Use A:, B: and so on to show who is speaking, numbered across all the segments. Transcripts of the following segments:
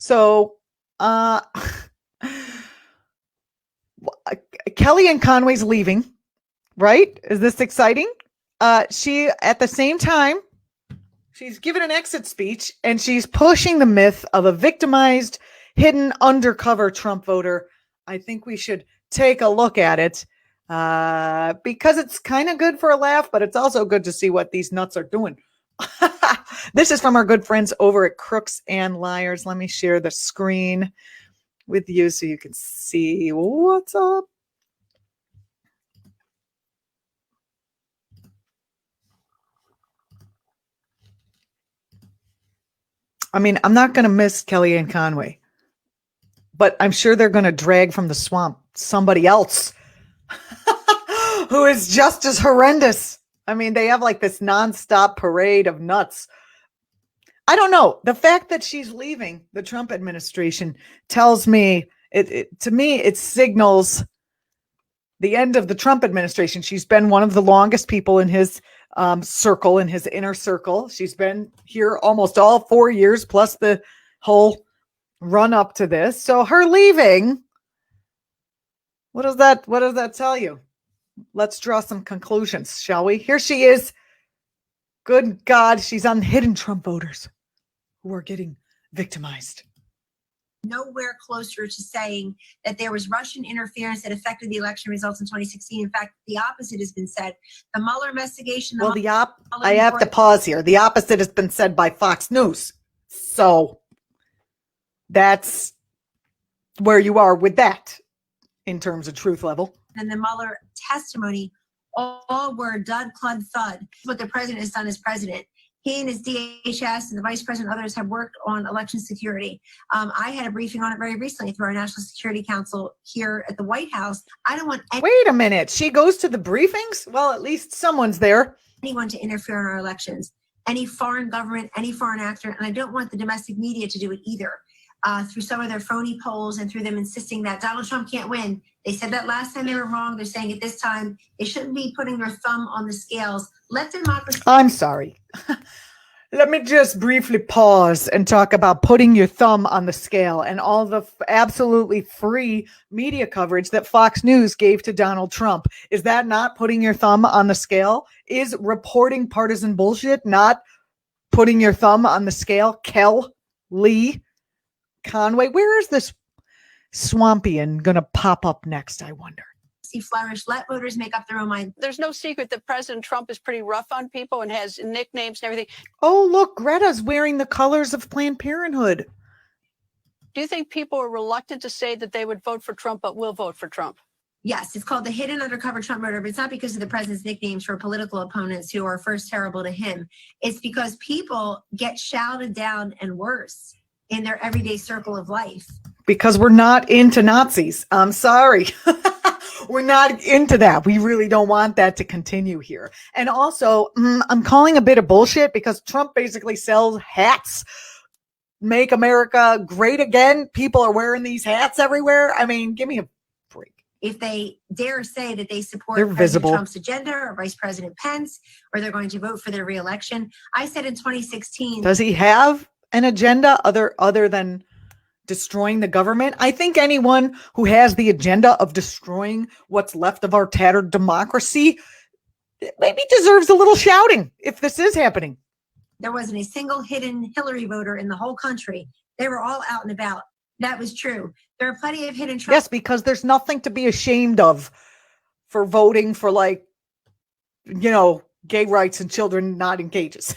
A: So, Kellyanne Conway's leaving, right? Is this exciting? She, at the same time, she's given an exit speech and she's pushing the myth of a victimized, hidden, undercover Trump voter. I think we should take a look at it because it's kind of good for a laugh, but it's also good to see what these nuts are doing. This is from our good friends over at Crooks and Liars. Let me share the screen with you so you can see what's up. I mean, I'm not going to miss Kellyanne Conway, but I'm sure they're going to drag from the swamp somebody else who is just as horrendous. I mean, they have like this nonstop parade of nuts. I don't know. The fact that she's leaving the Trump administration tells me, to me, it signals the end of the Trump administration. She's been one of the longest people in his circle, in his inner circle. She's been here almost all 4 years, plus the whole run up to this. So her leaving, what does that tell you? Let's draw some conclusions, shall we? Here she is. Good God, she's on hidden Trump voters who are getting victimized.
B: Nowhere closer to saying that there was Russian interference that affected the election results in 2016. In fact, the opposite has been said. The Mueller investigation.
A: I have to pause here. The opposite has been said by Fox News. So that's where you are with that in terms of truth level.
B: And the Mueller testimony, all were dud, clud, thud. What the president has done as president. He and his DHS and the vice president and others have worked on election security. I had a briefing on it very recently through our National Security Council here at the White House. I don't want
A: Wait a minute. She goes to the briefings? Well, at least someone's there.
B: Anyone to interfere in our elections. Any foreign government, any foreign actor, and I don't want the domestic media to do it either. Through some of their phony polls and through them insisting that Donald Trump can't win. They said that last time they were wrong. They're saying it this time. They shouldn't be putting their thumb on the scales. Let democracy.
A: I'm sorry. Let me just briefly pause and talk about putting your thumb on the scale and all the absolutely free media coverage that Fox News gave to Donald Trump. Is that not putting your thumb on the scale? Is reporting partisan bullshit not putting your thumb on the scale? Kellyanne Conway, where is this swampian going to pop up next, I wonder?
B: Flourish. Let voters make up their own mind.
C: There's no secret that President Trump is pretty rough on people and has nicknames and everything.
A: Oh, look, Greta's wearing the colors of Planned Parenthood.
C: Do you think people are reluctant to say that they would vote for Trump but will vote for Trump?
B: Yes, it's called the hidden undercover Trump voter, but it's not because of the president's nicknames for political opponents who are first terrible to him. It's because people get shouted down and worse in their everyday circle of life.
A: Because we're not into Nazis. I'm sorry. We're not into that. We really don't want that to continue here. And also, I'm calling a bit of bullshit because Trump basically sells hats. Make America great again. People are wearing these hats everywhere. I mean, give me a break.
B: If they dare say that they support
A: President
B: Trump's agenda or Vice President Pence, or they're going to vote for their reelection. I said in 2016.
A: Does he have an agenda other than destroying the government? I think anyone who has the agenda of destroying what's left of our tattered democracy maybe deserves a little shouting if this is happening.
B: There wasn't a single hidden Hillary voter in the whole country. They were all out and about. That was true. There are plenty of hidden Trump.
A: Yes, because there's nothing to be ashamed of for voting for, like, you know, gay rights and children not in cages.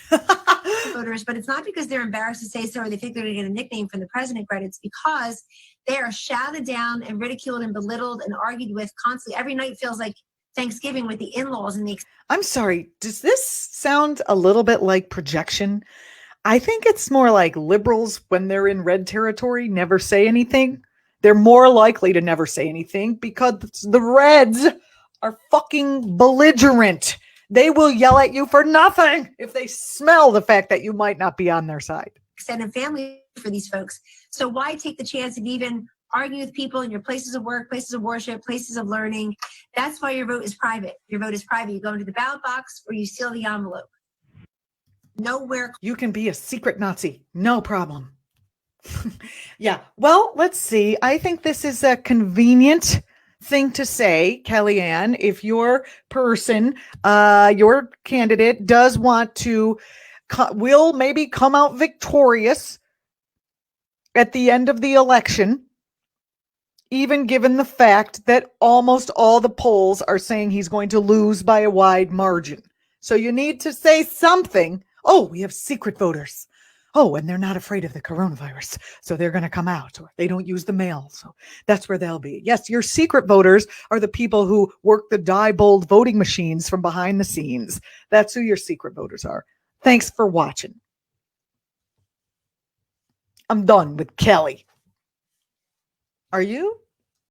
B: Voters, but it's not because they're embarrassed to say so or they think they're going to get a nickname from the president. It's because they are shouted down and ridiculed and belittled and argued with constantly. Every night feels like Thanksgiving with the in-laws and the.
A: I'm sorry. Does this sound a little bit like projection? I think it's more like liberals when they're in red territory never say anything. They're more likely to never say anything because the Reds are fucking belligerent. They will yell at you for nothing if they smell the fact that you might not be on their side.
B: Extended family for these folks. So why take the chance of even arguing with people in your places of work, places of worship, places of learning? That's why your vote is private. Your vote is private. You go into the ballot box or you seal the envelope. Nowhere.
A: You can be a secret Nazi. No problem. Yeah. Well, let's see. I think this is a convenient thing to say, Kellyanne. If your person, your candidate does want to, will maybe come out victorious at the end of the election, even given the fact that almost all the polls are saying he's going to lose by a wide margin. So you need to say something. Oh, we have secret voters. Oh, and they're not afraid of the coronavirus. So they're going to come out, or they don't use the mail. So that's where they'll be. Yes, your secret voters are the people who work the Diebold voting machines from behind the scenes. That's who your secret voters are. Thanks for watching. I'm done with Kelly. Are you?